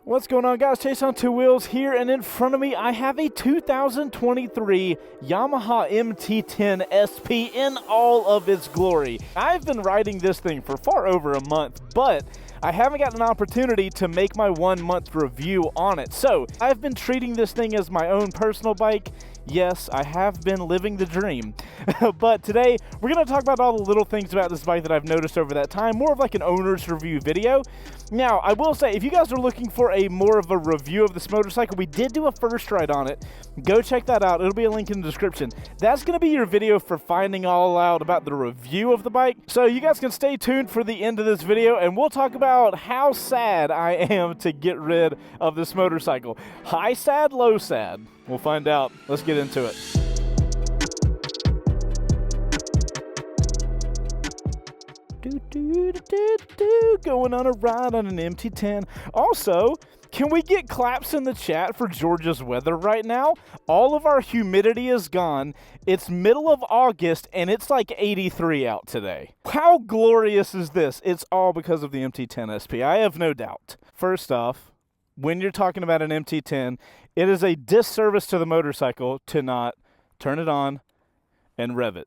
What's going on, guys? Chaseontwowheels here, and in front of me I have a 2023 Yamaha MT-10 SP in all of its glory. I've been riding this thing for far over a month, but I haven't gotten an opportunity to make my 1 month review on it. So I've been treating this thing as my own personal bike. Yes, I have been living the dream. But today, we're going to talk about all the little things about this bike that I've noticed over that time, more of like an owner's review video. Now, I will say, if you guys are looking for a more of a review of this motorcycle, we did do a first ride on it. Go check that out. It'll be a link in the description. That's going to be your video for finding all out about the review of the bike. So you guys can stay tuned for the end of this video, and we'll talk about how sad I am to get rid of this motorcycle. High sad, low sad. We'll find out. Let's get into it. Going on a ride on an MT-10. Also, can we get claps in the chat for Georgia's weather right now? All of our humidity is gone. It's middle of August, and it's like 83 out today. How glorious is this? It's all because of the MT-10 SP. I have no doubt. First off, when you're talking about an MT-10, it is a disservice to the motorcycle to not turn it on and rev it.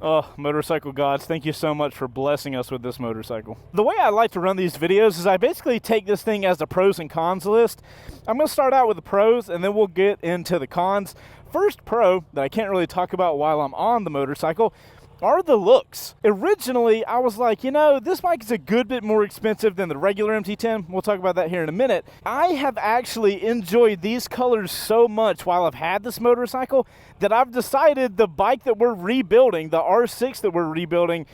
Oh, motorcycle gods, thank you so much for blessing us with this motorcycle. The way I like to run these videos is I basically take this thing as a pros and cons list. I'm going to start out with the pros, and then we'll get into the cons. First pro that I can't really talk about while I'm on the motorcycle are the looks. Originally, I was like, you know, this bike is a good bit more expensive than the regular MT-10. We'll talk about that here in a minute. I have actually enjoyed these colors so much while I've had this motorcycle that I've decided the bike that we're rebuilding, the R6 that we're rebuilding,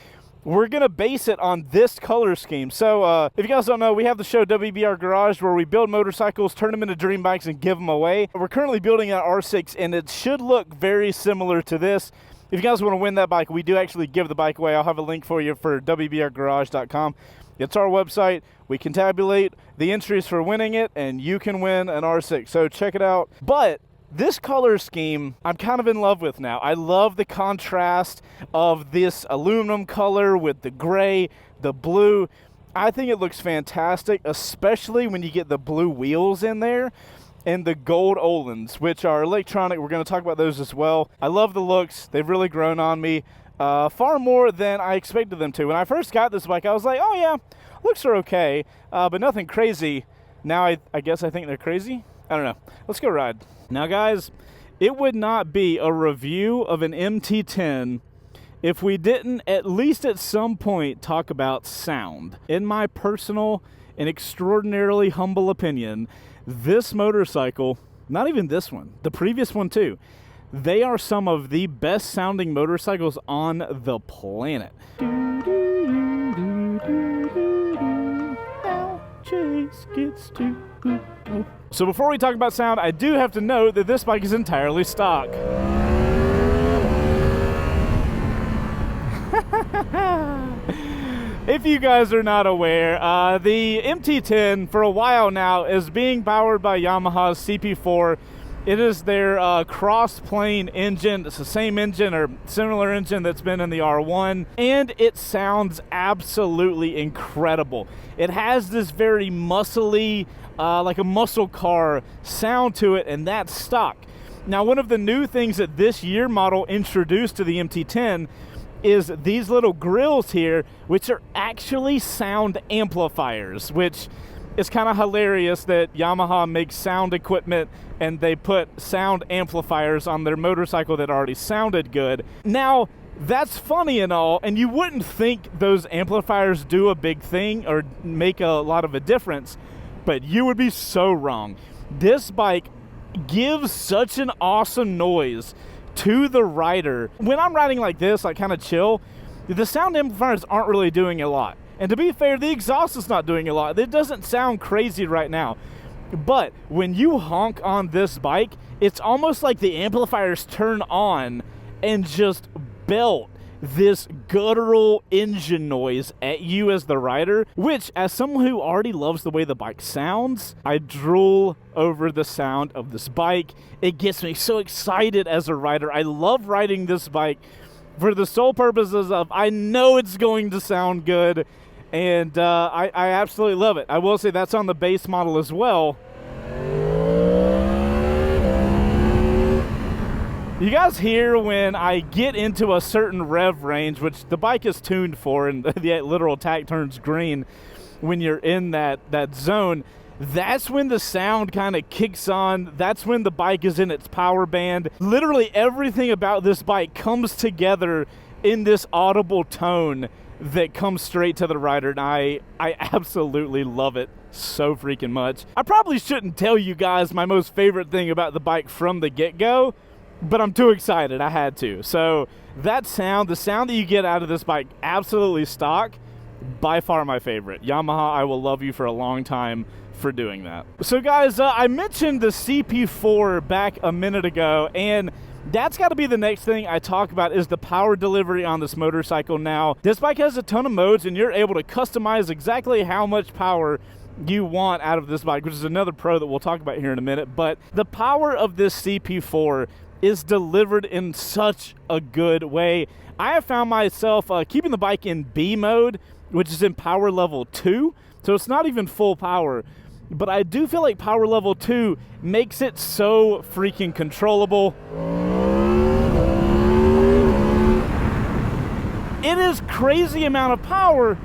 we're going to base it on this color scheme. So if you guys don't know, we have the show WBR Garage where we build motorcycles, turn them into dream bikes, and give them away. We're currently building an R6, and it should look very similar to this. If you guys want to win that bike, we do actually give the bike away. I'll have a link for you for wbrgarage.com. It's our website. We can tabulate the entries for winning it, and you can win an R6. So check it out. But this color scheme, I'm kind of in love with now. I love the contrast of this aluminum color with the gray, the blue. I think it looks fantastic, especially when you get the blue wheels in there. And the gold Öhlins, which are electronic. We're going to talk about those as well. I love the looks. They've really grown on me far more than I expected them to. When I first got this bike, I was like, oh yeah, looks are okay, but nothing crazy. Now I guess I think they're crazy. I don't know. Let's go ride. Now, guys, it would not be a review of an MT-10 if we didn't at least at some point talk about sound. In my personal and extraordinarily humble opinion, this motorcycle, not even this one, the previous one too, they are some of the best sounding motorcycles on the planet. Now Chase gets to. So before we talk about sound, I do have to note that this bike is entirely stock. If you guys are not aware, the MT-10 for a while now is being powered by Yamaha's CP4. It is their cross-plane engine. It's the same engine or similar engine that's been in the R1, and it sounds absolutely incredible. It has this very muscly, like a muscle car sound to it, and that's stock. Now, one of the new things that this year model introduced to the MT-10 is these little grills here, which are actually sound amplifiers, which is kind of hilarious that Yamaha makes sound equipment and they put sound amplifiers on their motorcycle that already sounded good. Now, that's funny and all, and you wouldn't think those amplifiers do a big thing or make a lot of a difference, but you would be so wrong. This bike gives such an awesome noise to the rider. When I'm riding like this, like kind of chill, the sound amplifiers aren't really doing a lot. And to be fair, the exhaust is not doing a lot. It doesn't sound crazy right now. But when you honk on this bike, it's almost like the amplifiers turn on and just belt this guttural engine noise at you as the rider, which, as someone who already loves the way the bike sounds, I drool over the sound of this bike. It gets me so excited as a rider. I love riding this bike for the sole purposes of I know it's going to sound good, and I absolutely love it. I will say that's on the base model as well. You guys hear when I get into a certain rev range, which the bike is tuned for, and the literal tach turns green when you're in that zone. That's when the sound kind of kicks on. That's when the bike is in its power band. Literally everything about this bike comes together in this audible tone that comes straight to the rider, and I absolutely love it so freaking much. I probably shouldn't tell you guys my most favorite thing about the bike from the get-go, but I'm too excited, I had to. So that sound, the sound that you get out of this bike, absolutely stock, by far my favorite. Yamaha, I will love you for a long time for doing that. So guys, I mentioned the CP4 back a minute ago, and that's got to be the next thing I talk about is the power delivery on this motorcycle now. This bike has a ton of modes, and you're able to customize exactly how much power you want out of this bike, which is another pro that we'll talk about here in a minute. But the power of this CP4 is delivered in such a good way. I have found myself keeping the bike in B mode, which is in power level 2, so it's not even full power, but I do feel like power level 2 makes it so freaking controllable. It is crazy amount of power,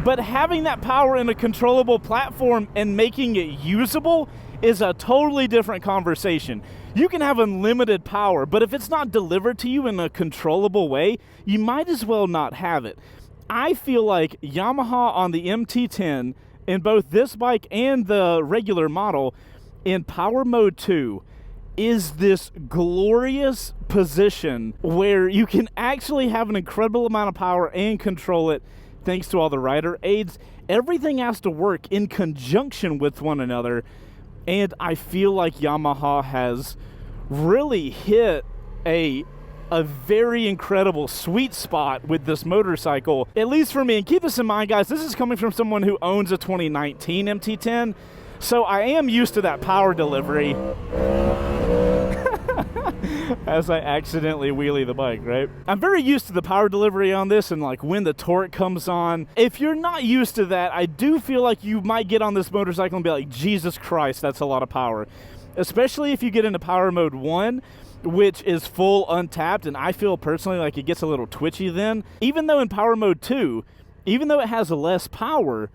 but having that power in a controllable platform and making it usable is a totally different conversation. You can have unlimited power, but if it's not delivered to you in a controllable way, you might as well not have it. I feel like Yamaha on the MT-10, in both this bike and the regular model, in Power Mode 2, is this glorious position where you can actually have an incredible amount of power and control it thanks to all the rider aids. Everything has to work in conjunction with one another, and I feel like Yamaha has really hit a very incredible sweet spot with this motorcycle, at least for me. And keep this in mind, guys, this is coming from someone who owns a 2019 MT-10, so I am used to that power delivery. As I accidentally wheelie the bike, right? I'm very used to the power delivery on this and like when the torque comes on. If you're not used to that, I do feel like you might get on this motorcycle and be like, Jesus Christ, that's a lot of power. Especially if you get into Power Mode 1, which is full untapped, and I feel personally like it gets a little twitchy then. Even though in Power Mode 2, even though it has less power,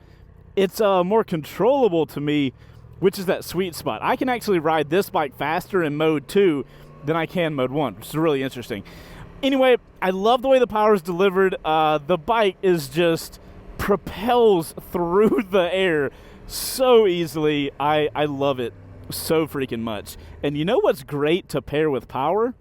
it's more controllable to me, which is that sweet spot. I can actually ride this bike faster in Mode 2 than I can Mode 1, which is really interesting. Anyway, I love the way the power is delivered. The bike is just propels through the air so easily. I love it so freaking much. And you know what's great to pair with power?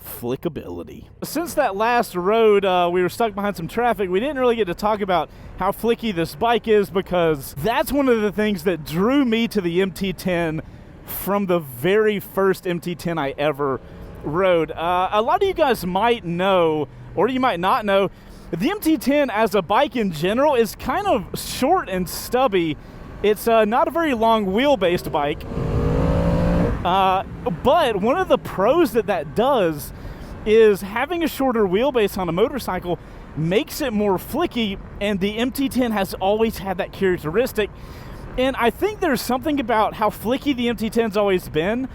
Flickability. Since that last road, we were stuck behind some traffic, we didn't really get to talk about how flicky this bike is, because that's one of the things that drew me to the MT-10 from the very first MT-10 I ever rode. A lot of you guys might know, or you might not know, the MT-10 as a bike in general is kind of short and stubby. It's not a very long wheelbase bike. But one of the pros that does is having a shorter wheelbase on a motorcycle makes it more flicky, and the MT-10 has always had that characteristic. And I think there's something about how flicky the MT-10's always been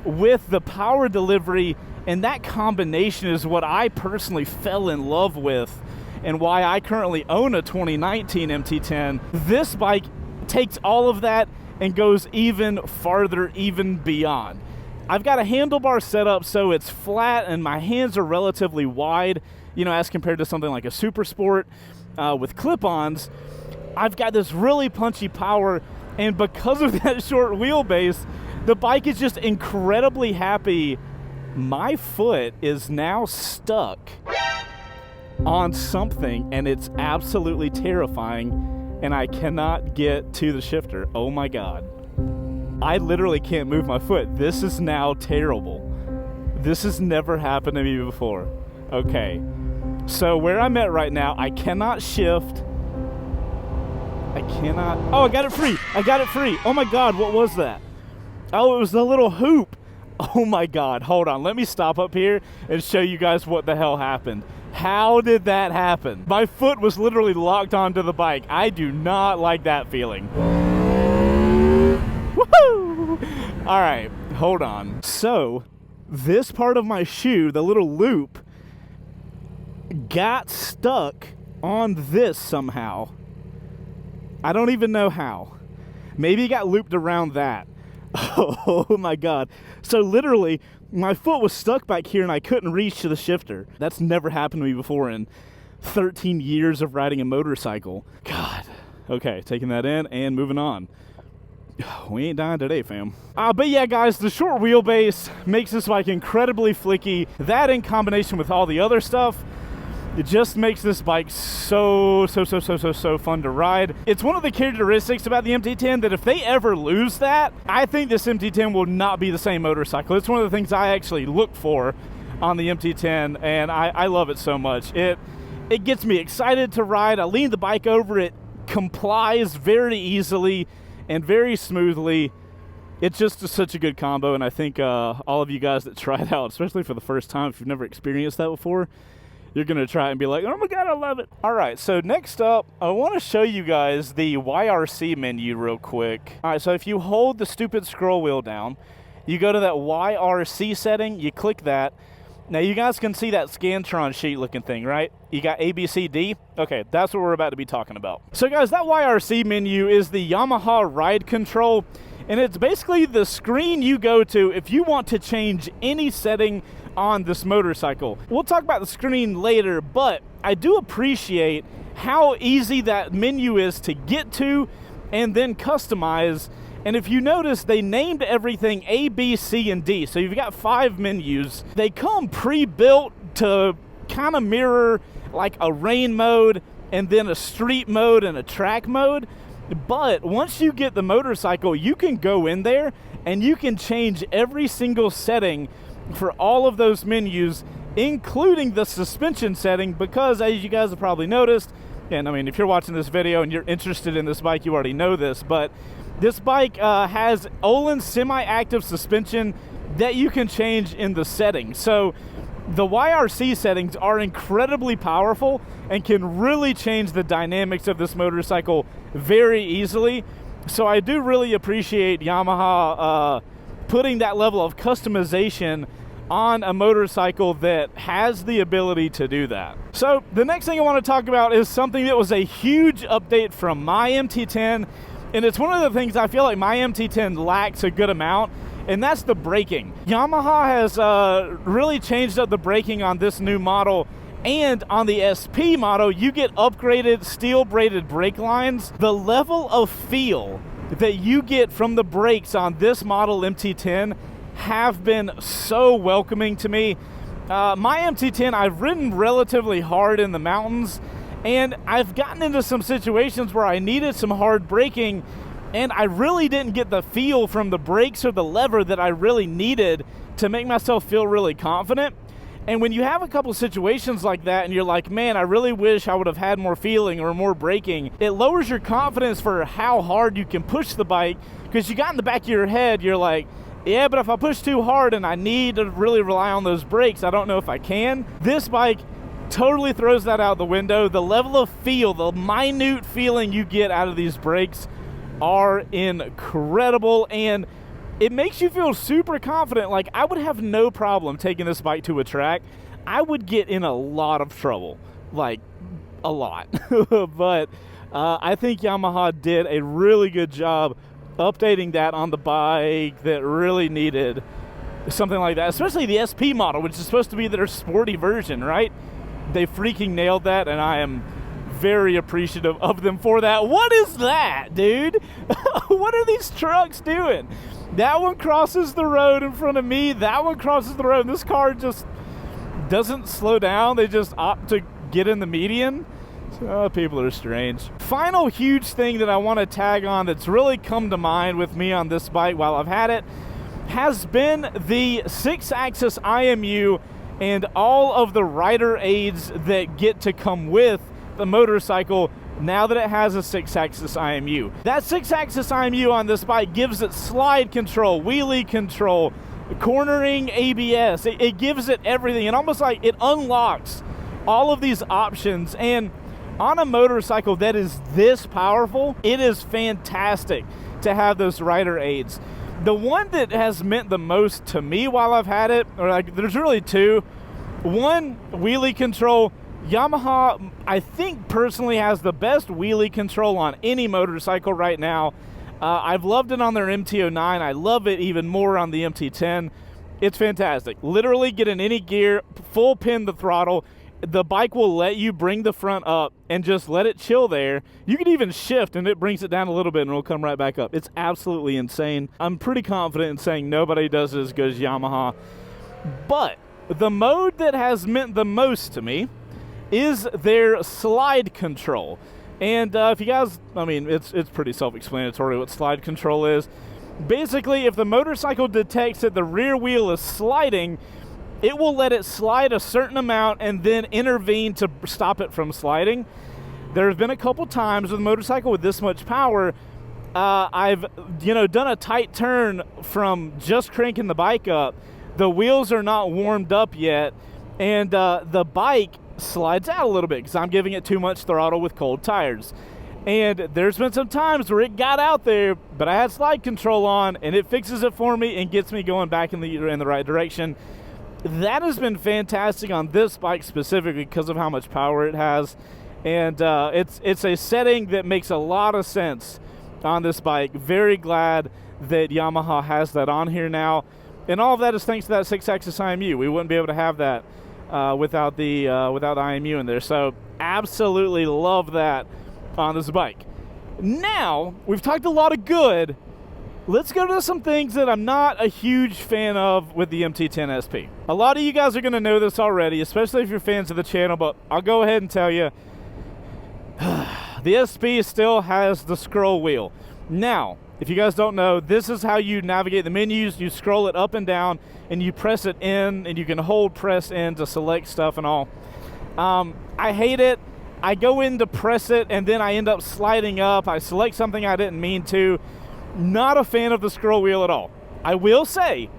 with the power delivery, and that combination is what I personally fell in love with, and why I currently own a 2019 MT-10. This bike takes all of that and goes even farther, even beyond. I've got a handlebar set up so it's flat and my hands are relatively wide, you know, as compared to something like a Super Sport with clip-ons. I've got this really punchy power, and because of that short wheelbase, the bike is just incredibly happy. My foot is now stuck on something, and it's absolutely terrifying, and I cannot get to the shifter. Oh my God. I literally can't move my foot. This is now terrible. This has never happened to me before. Okay. So where I'm at right now, I cannot shift. I cannot. Oh, I got it free. I got it free. Oh my God, what was that? Oh, it was the little hoop. Oh my God, hold on. Let me stop up here and show you guys what the hell happened. How did that happen? My foot was literally locked onto the bike. I do not like that feeling. Woohoo! All right, hold on. So this part of my shoe, the little loop, got stuck on this somehow. I don't even know how. Maybe it got looped around that. Oh my God. So literally, my foot was stuck back here and I couldn't reach to the shifter. That's never happened to me before in 13 years of riding a motorcycle. God. Okay, taking that in and moving on. We ain't dying today, fam. But yeah, guys, the short wheelbase makes this bike incredibly flicky. That in combination with all the other stuff, it just makes this bike so fun to ride. It's one of the characteristics about the MT-10 that if they ever lose that, I think this MT-10 will not be the same motorcycle. It's one of the things I actually look for on the MT-10, and I love it so much. It gets me excited to ride. I lean the bike over, it complies very easily and very smoothly. It's just such a good combo, and I think all of you guys that try it out, especially for the first time, if you've never experienced that before, you're going to try it and be like, oh my God, I love it. All right, so next up, I want to show you guys the YRC menu real quick. All right, so if you hold the stupid scroll wheel down, you go to that YRC setting, you click that. Now, you guys can see that Scantron sheet looking thing, right? You got A, B, C, D. Okay, that's what we're about to be talking about. So, guys, that YRC menu is the Yamaha Ride Control, and it's basically the screen you go to if you want to change any setting on this motorcycle. We'll talk about the screen later, but I do appreciate how easy that menu is to get to and then customize. And if you notice, they named everything A, B, C, and D. So you've got 5 menus. They come pre-built to kind of mirror like a rain mode and then a street mode and a track mode. But once you get the motorcycle, you can go in there and you can change every single setting for all of those menus, including the suspension setting, because as you guys have probably noticed, and I mean, if you're watching this video and you're interested in this bike, you already know this, but this bike has Öhlins semi-active suspension that you can change in the settings. So the YRC settings are incredibly powerful and can really change the dynamics of this motorcycle very easily. So I do really appreciate Yamaha putting that level of customization on a motorcycle that has the ability to do that. So the next thing I want to talk about is something that was a huge update from my MT-10, and it's one of the things I feel like my MT-10 lacks a good amount, and that's the braking. Yamaha has really changed up the braking on this new model, and on the SP model, you get upgraded steel braided brake lines. The level of feel that you get from the brakes on this model MT-10 have been so welcoming to me. My MT-10, I've ridden relatively hard in the mountains, and I've gotten into some situations where I needed some hard braking, and I really didn't get the feel from the brakes or the lever that I really needed to make myself feel really confident. And when you have a couple situations like that and you're like, man, I really wish I would have had more feeling or more braking, it lowers your confidence for how hard you can push the bike, because you got in the back of your head, you're like, yeah, but if I push too hard and I need to really rely on those brakes, I don't know if I can. This bike totally throws that out the window. The level of feel, the minute feeling you get out of these brakes are incredible, and it makes you feel super confident. Like, I would have no problem taking this bike to a track. I would get in a lot of trouble, like a lot. But I think Yamaha did a really good job updating that on the bike that really needed something like that, especially the SP model, which is supposed to be their sporty version, right? They freaking nailed that, and I am very appreciative of them for that. What is that, dude? What are these trucks doing? That one crosses the road in front of me. That one crosses the road. This car just doesn't slow down. They just opt to get in the median. So, people are strange. Final huge thing that I want to tag on that's really come to mind with me on this bike while I've had it has been the 6-axis IMU and all of the rider aids that get to come with the motorcycle now that it has a 6-axis IMU. That 6-axis IMU on this bike gives it slide control, wheelie control, cornering ABS. It gives it everything, and almost like it unlocks all of these options, and on a motorcycle that is this powerful, it is fantastic to have those rider aids. The one that has meant the most to me while I've had it, or like, there's really two. One, wheelie control. Yamaha, I think personally, has the best wheelie control on any motorcycle right now. I've loved it on their MT-09. I love it even more on the MT-10. It's fantastic. Literally get in any gear, full pin the throttle. The bike will let you bring the front up and just let it chill there. You can even shift and it brings it down a little bit and it'll come right back up. It's absolutely insane. I'm pretty confident in saying nobody does it as good as Yamaha. But the mode that has meant the most to me is their slide control. And if you guys, I mean, it's pretty self-explanatory what slide control is. Basically, if the motorcycle detects that the rear wheel is sliding, it will let it slide a certain amount and then intervene to stop it from sliding. There have been a couple times with a motorcycle with this much power, I've done a tight turn from just cranking the bike up. The wheels are not warmed up yet, and the bike slides out a little bit because I'm giving it too much throttle with cold tires. And there's been some times where it got out there, but I had slide control on, and it fixes it for me and gets me going back in the right direction. That has been fantastic on this bike specifically because of how much power it has. And it's a setting that makes a lot of sense on this bike. Very glad that Yamaha has that on here now. And all of that is thanks to that 6-axis IMU. We wouldn't be able to have that without IMU in there. So absolutely love that on this bike. Now, we've talked a lot of good. Let's go to some things that I'm not a huge fan of with the MT-10 SP. A lot of you guys are going to know this already, especially if you're fans of the channel, but I'll go ahead and tell you, the SP still has the scroll wheel. Now, if you guys don't know, this is how you navigate the menus. You scroll it up and down, and you press it in, and you can hold press in to select stuff and all. I hate it. I go in to press it, and then I end up sliding up. I select something I didn't mean to. Not a fan of the scroll wheel at all. I will say,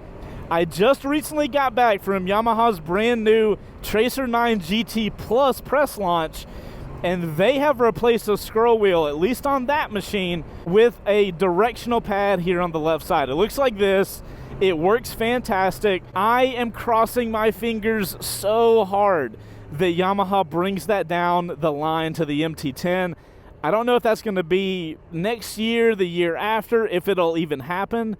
I just recently got back from Yamaha's brand new Tracer 9 GT Plus press launch, and they have replaced the scroll wheel, at least on that machine, with a directional pad here on the left side. It looks like this. It works fantastic. I am crossing my fingers so hard that Yamaha brings that down the line to the MT-10. I don't know if that's going to be next year, the year after, if it'll even happen,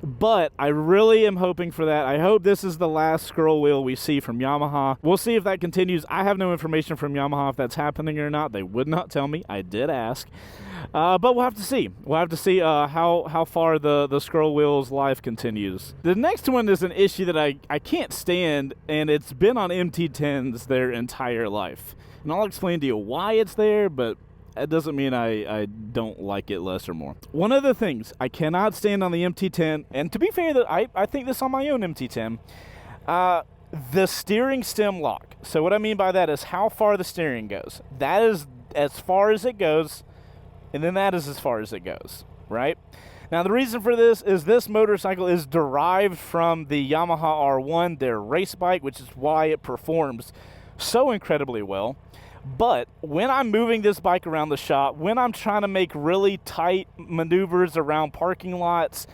but I really am hoping for that. I hope this is the last scroll wheel we see from Yamaha. We'll see if that continues. I have no information from Yamaha if that's happening or not. They would not tell me. I did ask. But we'll have to see. We'll have to see how far the scroll wheel's life continues. The next one is an issue that I can't stand, and it's been on MT-10s their entire life. And I'll explain to you why it's there, but it doesn't mean I don't like it less or more. One of the things I cannot stand on the MT-10, and to be fair, that I think this on my own MT-10, the steering stem lock. So what I mean by that is how far the steering goes. That is as far as it goes, and then that is as far as it goes, right? Now, the reason for this is this motorcycle is derived from the Yamaha R1, their race bike, which is why it performs so incredibly well. But when I'm moving this bike around the shop, when I'm trying to make really tight maneuvers around parking lots,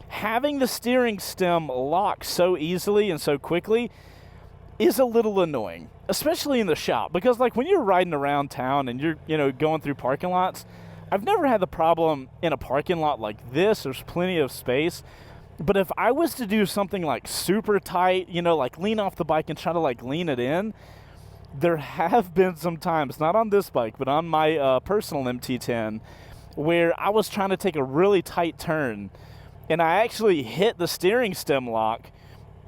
having the steering stem lock so easily and so quickly is a little annoying, especially in the shop. Because like when you're riding around town and you're going through parking lots, I've never had the problem in a parking lot like this. There's plenty of space. But if I was to do something like super tight, like lean off the bike and try to like lean it in, there have been some times, not on this bike, but on my personal MT-10, where I was trying to take a really tight turn, and I actually hit the steering stem lock,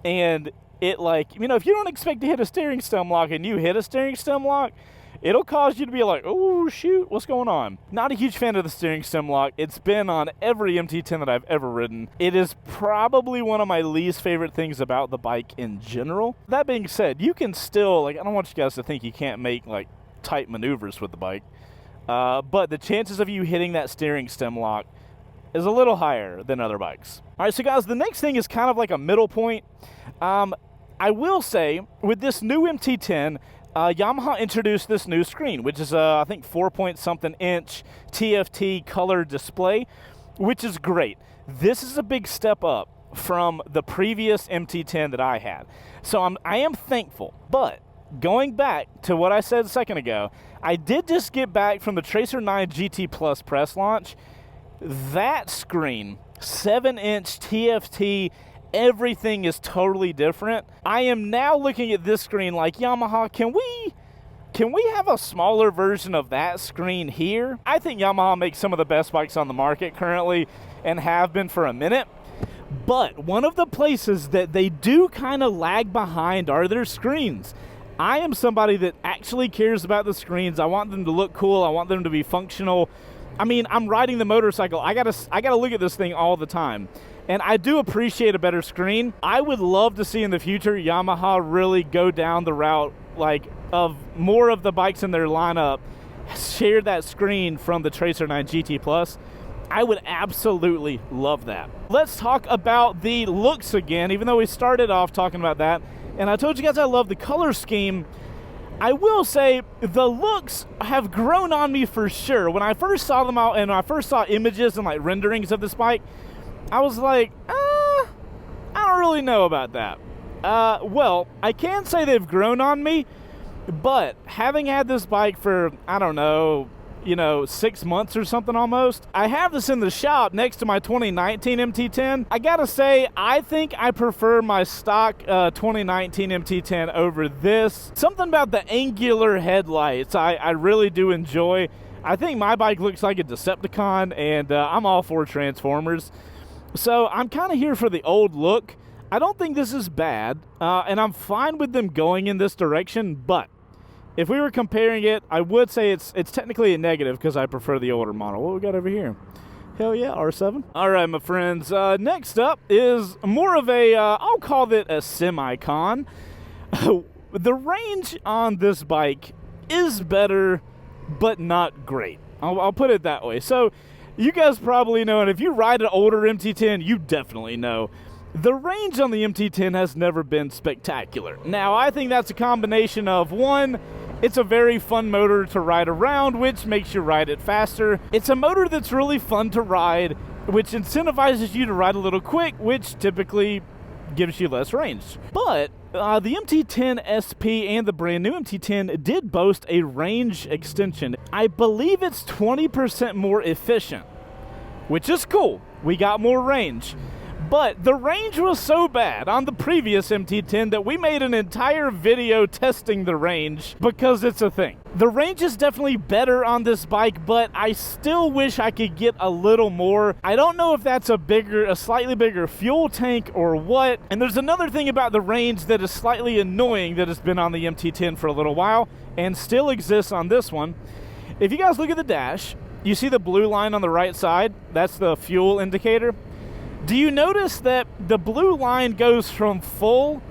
and it if you don't expect to hit a steering stem lock and you hit a steering stem lock, it'll cause you to be like, oh, shoot, what's going on? Not a huge fan of the steering stem lock. It's been on every MT-10 that I've ever ridden. It is probably one of my least favorite things about the bike in general. That being said, you can still, I don't want you guys to think you can't make, tight maneuvers with the bike. But the chances of you hitting that steering stem lock is a little higher than other bikes. All right, so guys, the next thing is kind of like a middle point. I will say, with this new MT-10, Yamaha introduced this new screen, which is I think 4-point-something inch TFT color display, which is great. This is a big step up from the previous MT10 that I had. So I am thankful. But going back to what I said a second ago, I did just get back from the Tracer 9 GT Plus press launch. That screen, 7-inch TFT, everything is totally different. I am now looking at this screen like, Yamaha, can we have a smaller version of that screen here? I think Yamaha makes some of the best bikes on the market currently and have been for a minute. But one of the places that they do kind of lag behind are their screens. I am somebody that actually cares about the screens. I want them to look cool. I want them to be functional. I mean, I'm riding the motorcycle. I gotta look at this thing all the time. And I do appreciate a better screen. I would love to see in the future Yamaha really go down the route like of more of the bikes in their lineup share that screen from the Tracer 9 GT Plus. I would absolutely love that. Let's talk about the looks again, even though we started off talking about that. And I told you guys I love the color scheme. I will say the looks have grown on me for sure. When I first saw them out and I first saw images and like renderings of this bike, I was like, I don't really know about that. Well, I can say they've grown on me, but having had this bike for, I don't know, 6 months or something almost. I have this in the shop next to my 2019 MT10. I gotta say, I think I prefer my stock 2019 MT10 over this. Something about the angular headlights I really do enjoy. I think my bike looks like a Decepticon, and I'm all for Transformers. So I'm kind of here for the old look. I don't think this is bad, and I'm fine with them going in this direction, but if we were comparing it, I would say it's technically a negative because I prefer the older model. What we got over here? Hell yeah, R7. All right, my friends. Next up is more of a, I'll call it a semi-con. The range on this bike is better, but not great. I'll put it that way. So you guys probably know, and if you ride an older MT10, you definitely know, the range on the MT10 has never been spectacular. Now, I think that's a combination of, one, it's a very fun motor to ride around, which makes you ride it faster. It's a motor that's really fun to ride, which incentivizes you to ride a little quick, which typically gives you less range. But the MT-10 SP and the brand new MT-10 did boast a range extension. I believe it's 20% more efficient, which is cool. We got more range. But the range was so bad on the previous MT-10 that we made an entire video testing the range because it's a thing. The range is definitely better on this bike, but I still wish I could get a little more. I don't know if that's a slightly bigger fuel tank or what. And there's another thing about the range that is slightly annoying that has been on the MT-10 for a little while and still exists on this one. If you guys look at the dash, you see the blue line on the right side? That's the fuel indicator. Do you notice that the blue line goes from full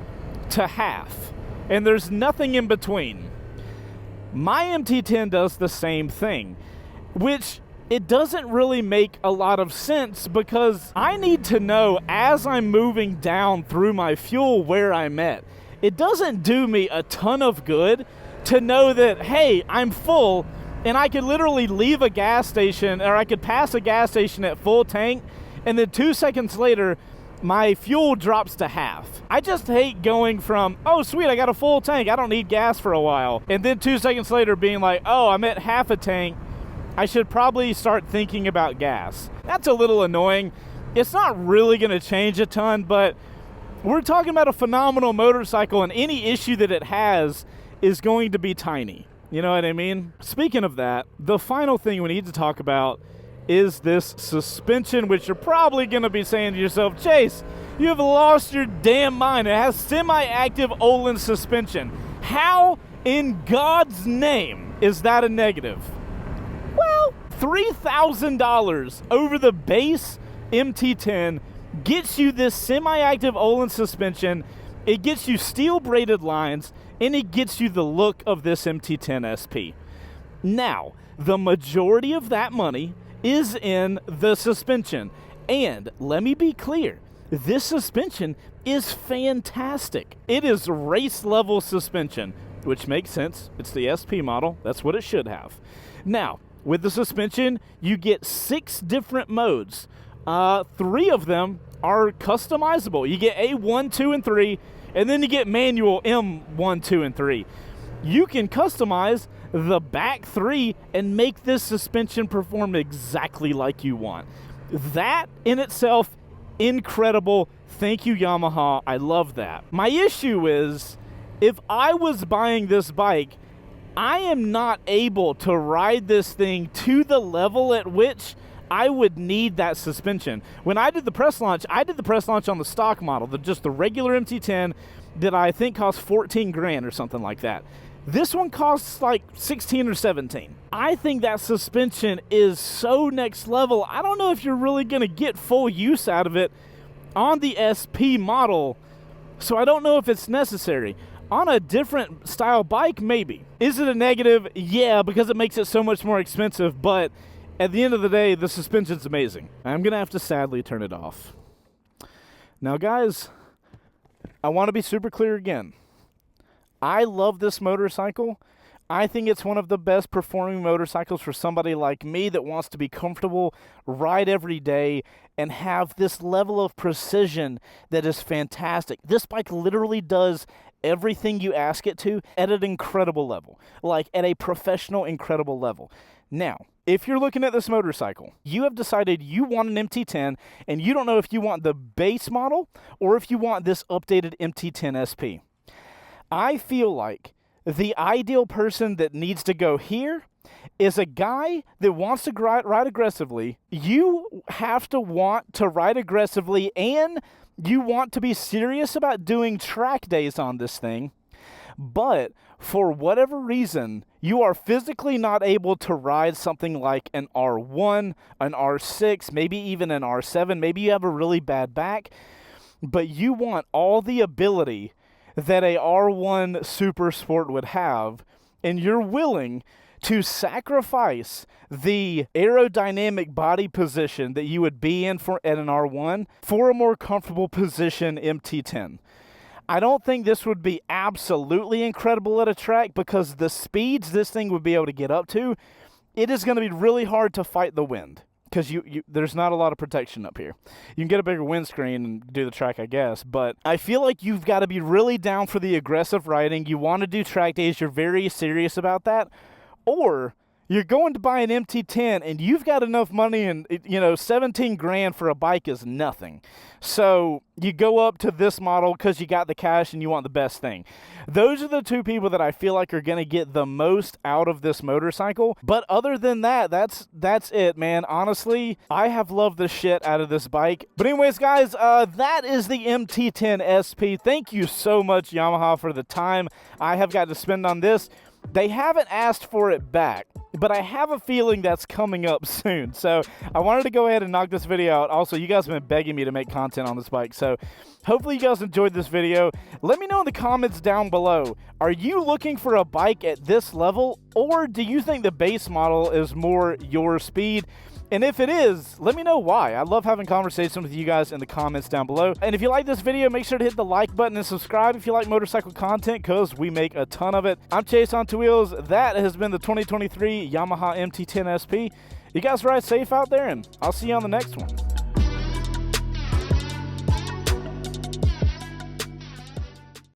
to half, and there's nothing in between? My MT-10 does the same thing, which it doesn't really make a lot of sense because I need to know as I'm moving down through my fuel where I'm at. It doesn't do me a ton of good to know that, hey, I'm full, and I could literally leave a gas station, or I could pass a gas station at full tank, and then 2 seconds later, my fuel drops to half. I just hate going from, oh sweet, I got a full tank, I don't need gas for a while, and then 2 seconds later being like, oh, I'm at half a tank, I should probably start thinking about gas. That's a little annoying. It's not really gonna change a ton, but we're talking about a phenomenal motorcycle, and any issue that it has is going to be tiny. You know what I mean? Speaking of that, the final thing we need to talk about is this suspension, which you're probably going to be saying to yourself, Chase, you have lost your damn mind. It has semi-active Öhlins suspension. How in God's name is that a negative? Well, $3,000 over the base MT-10 gets you this semi-active Öhlins suspension. It gets you steel braided lines, and it gets you the look of this MT-10 SP. Now, the majority of that money is in the suspension. And let me be clear, this suspension is fantastic. It is race level suspension, which makes sense. It's the SP model. That's what it should have. Now, with the suspension, you get 6 different modes. 3 of them are customizable. You get A1, 2, and 3, and then you get manual M1, 2, and 3. You can customize the back 3 and make this suspension perform exactly like you want. That in itself, incredible. Thank you, Yamaha. I love that. My issue is, if I was buying this bike, I am not able to ride this thing to the level at which I would need that suspension. When I did the press launch, I did the press launch on the stock model, just the regular MT-10 that I think cost 14 grand or something like that. This one costs like 16 or 17. I think that suspension is so next level. I don't know if you're really gonna get full use out of it on the SP model, so I don't know if it's necessary. On a different style bike, maybe. Is it a negative? Yeah, because it makes it so much more expensive, but at the end of the day, the suspension's amazing. I'm gonna have to sadly turn it off. Now guys, I wanna be super clear again. I love this motorcycle. I think it's one of the best performing motorcycles for somebody like me that wants to be comfortable, ride every day, and have this level of precision that is fantastic. This bike literally does everything you ask it to at an incredible level, like at a professional, incredible level. Now, if you're looking at this motorcycle, you have decided you want an MT-10, and you don't know if you want the base model or if you want this updated MT-10 SP. I feel like the ideal person that needs to go here is a guy that wants to ride aggressively. You have to want to ride aggressively, and you want to be serious about doing track days on this thing, but for whatever reason, you are physically not able to ride something like an R1, an R6, maybe even an R7. Maybe you have a really bad back, but you want all the ability that a R1 Super Sport would have, and you're willing to sacrifice the aerodynamic body position that you would be in at an R1 for a more comfortable position MT-10. I don't think this would be absolutely incredible at a track, because the speeds this thing would be able to get up to, it is going to be really hard to fight the wind, because there's not a lot of protection up here. You can get a bigger windscreen and do the track, I guess, but I feel like you've got to be really down for the aggressive riding. You want to do track days, you're very serious about that, or you're going to buy an MT-10 and you've got enough money, and 17 grand for a bike is nothing. So you go up to this model because you got the cash and you want the best thing. Those are the two people that I feel like are going to get the most out of this motorcycle. But other than that, that's it, man. Honestly, I have loved the shit out of this bike. But anyways, guys, that is the MT-10 SP. Thank you so much, Yamaha, for the time I have got to spend on this. They haven't asked for it back, but I have a feeling that's coming up soon. So I wanted to go ahead and knock this video out. Also, you guys have been begging me to make content on this bike, so hopefully you guys enjoyed this video. Let me know in the comments down below, are you looking for a bike at this level, or do you think the base model is more your speed? And if it is, let me know why. I love having conversations with you guys in the comments down below. And if you like this video, make sure to hit the like button and subscribe if you like motorcycle content, because we make a ton of it. I'm Chaseontwowheels. That has been the 2023 Yamaha MT-10 SP. You guys ride safe out there, and I'll see you on the next one.